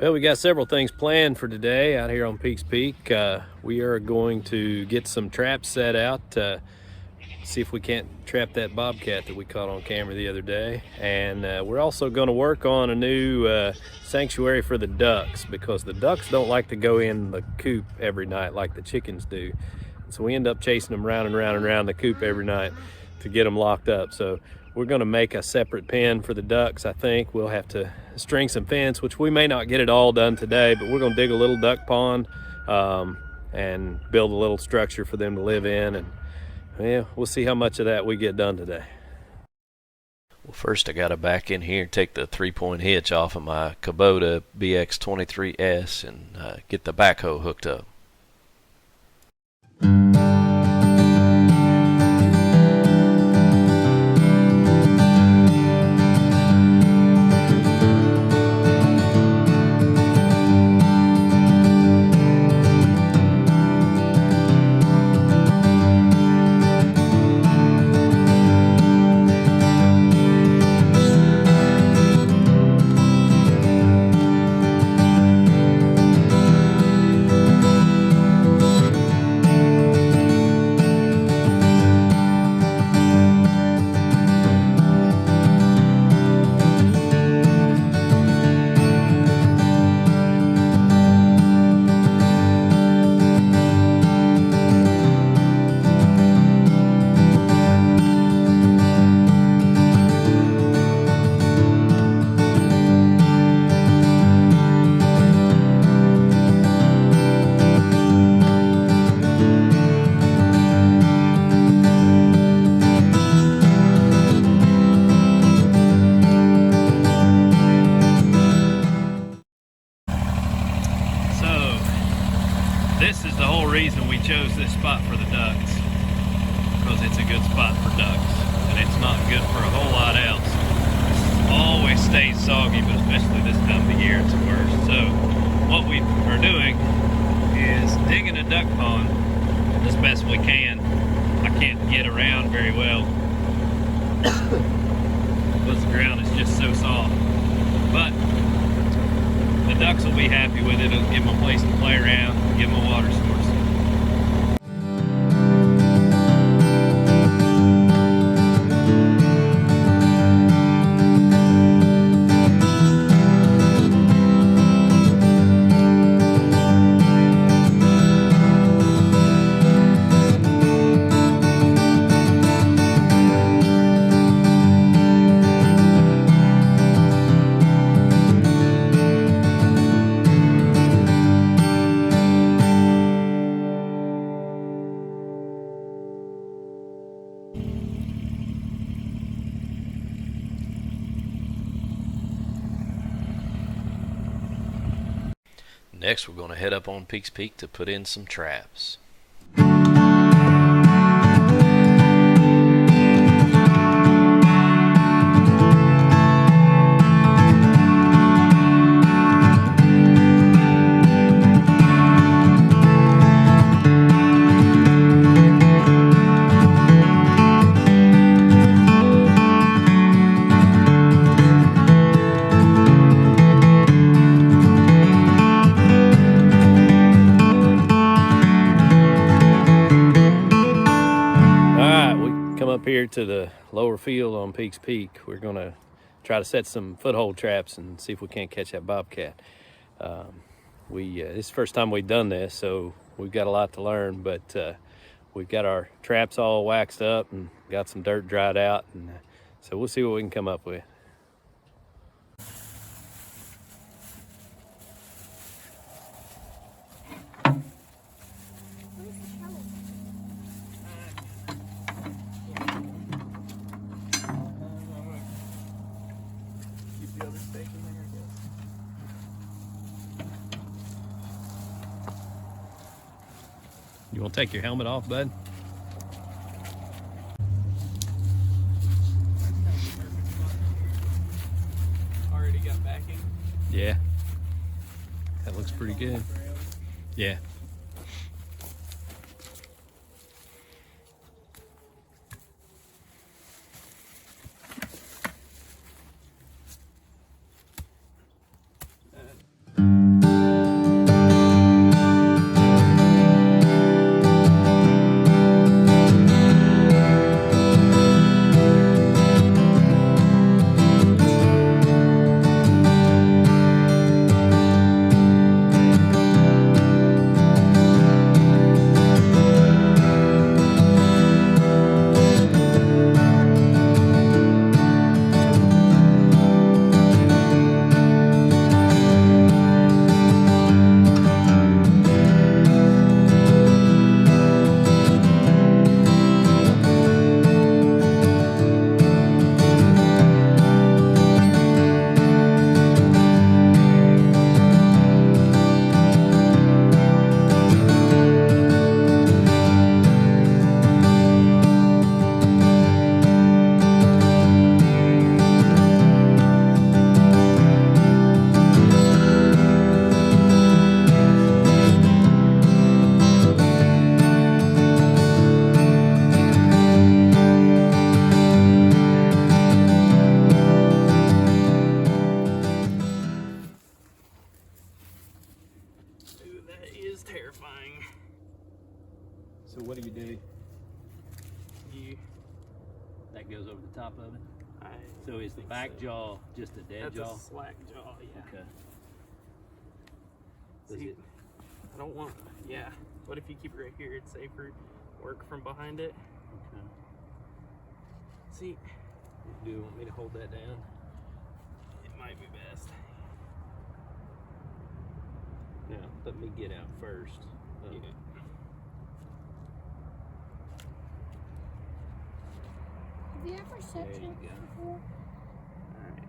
Well, we got several things planned for today out here on Peaks Peak. We are going to get some traps set out, see if we can't trap that bobcat that we caught on camera the other day. And we're also going to work on a new sanctuary for the ducks, because the ducks don't like to go in the coop every night like the chickens do. So we end up chasing them round and round and round the coop every night to get them locked up. So we're going to make a separate pen for the ducks. I think we'll have to string some fence, which we may not get it all done today, but we're going to dig a little duck pond and build a little structure for them to live in. And yeah, we'll see how much of that we get done today. Well, first I got to back in here and take the 3-point hitch off of my Kubota BX23S and get the backhoe hooked up. This is the whole reason we chose this spot for the ducks, because it's a good spot for ducks, and it's not good for a whole lot else. It always stays soggy, but especially this time of the year it's worse. So what we are doing is digging a duck pond as best we can. I can't get around very well because the ground is just so soft, but the ducks will be happy with it. It'll give them a place to play around, give them a water source. Next, we're going to head up on Peaks Peak to put in some traps. Here to the lower field on Peaks Peak. We're gonna try to set some foothold traps and see if we can't catch that bobcat. This is the first time we've done this, so we've got a lot to learn, but we've got our traps all waxed up and got some dirt dried out, and so we'll see what we can come up with. You want to take your helmet off, bud? Already got backing? Yeah. That looks pretty good. Yeah. is terrifying. So what do you do? That goes over the top of it? So is the back jaw just a dead jaw? That's a slack jaw, yeah. Okay. See, I don't want, yeah. What if you keep it right here? It's safer. Work from behind it. Okay. See. Do you want me to hold that down? It might be best. Now, let me get out first. Yeah. Have you ever set There you it go. before? Alright.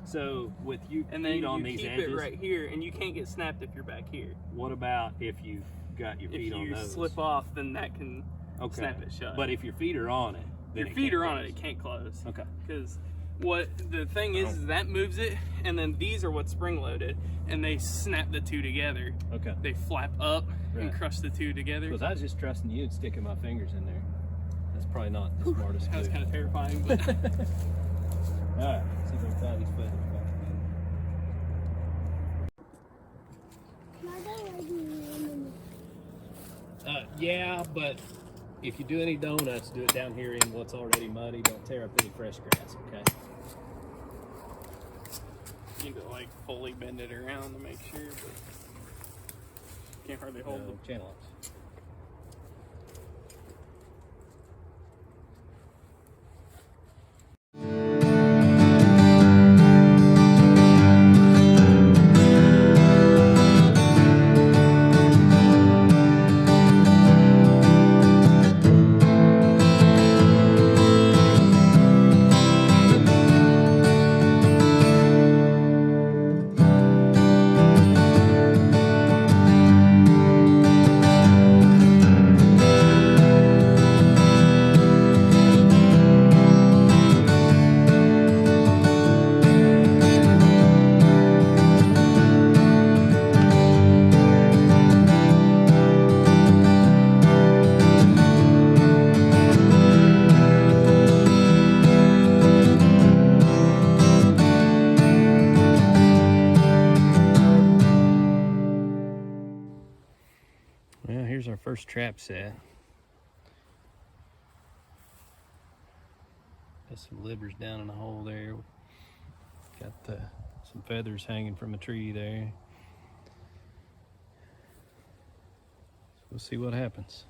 So with you And then feet on you these keep edges, it right here, and you can't get snapped if you're back here. what about if you've got your feet If on you those? slip off, then that can snap it shut. But if your feet are on it, then your feet can't are on close. it can't close. Okay. Because what the thing is that moves it, and then these are what's spring loaded, and they snap the two together. Okay. They flap up and Right. crush the two together. Because I was just trusting you and sticking my fingers in there. That's probably not the smartest That was move. kind of terrifying, but All right, see if I can tie these feathers back Can I go right in? together. Yeah, but if you do any donuts, do it down here in what's already muddy. Don't tear up any fresh grass, okay? you need to like fully bend it around to make sure, but can't hardly hold them. Channel ups. Well, here's our first trap set. Got some livers down in the hole there. Got some feathers hanging from a tree there. So we'll see what happens.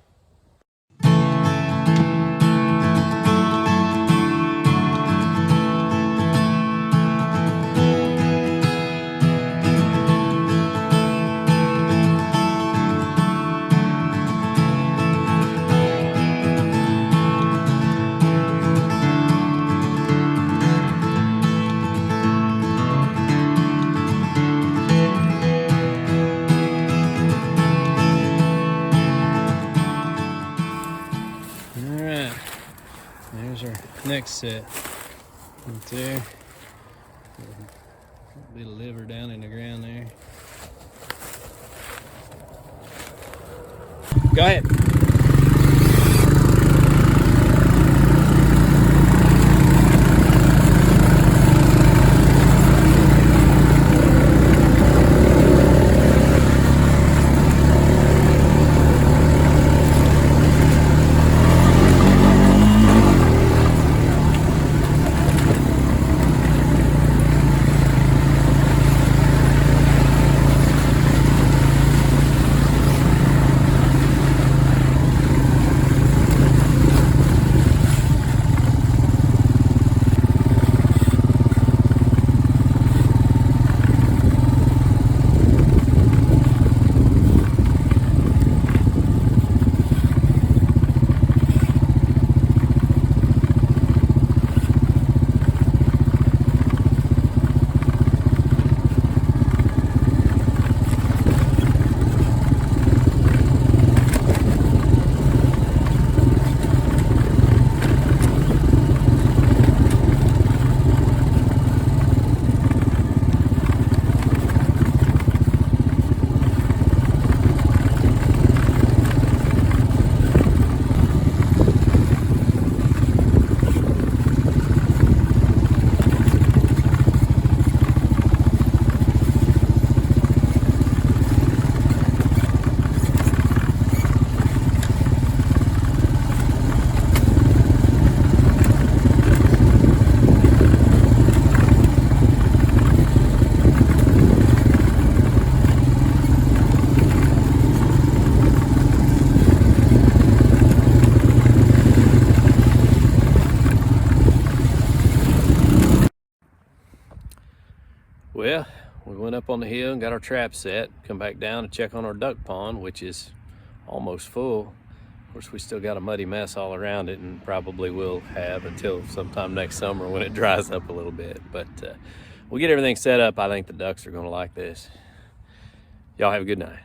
There's our next set. Right there. A bit of liver down in the ground there. Go ahead. on the hill and got our trap set. Come back down to check on our duck pond, which is almost full. Of course, we still got a muddy mess all around it, and probably will have until sometime next summer when it dries up a little bit. But we'll get everything set up. I think the ducks are gonna like this. Y'all have a good night.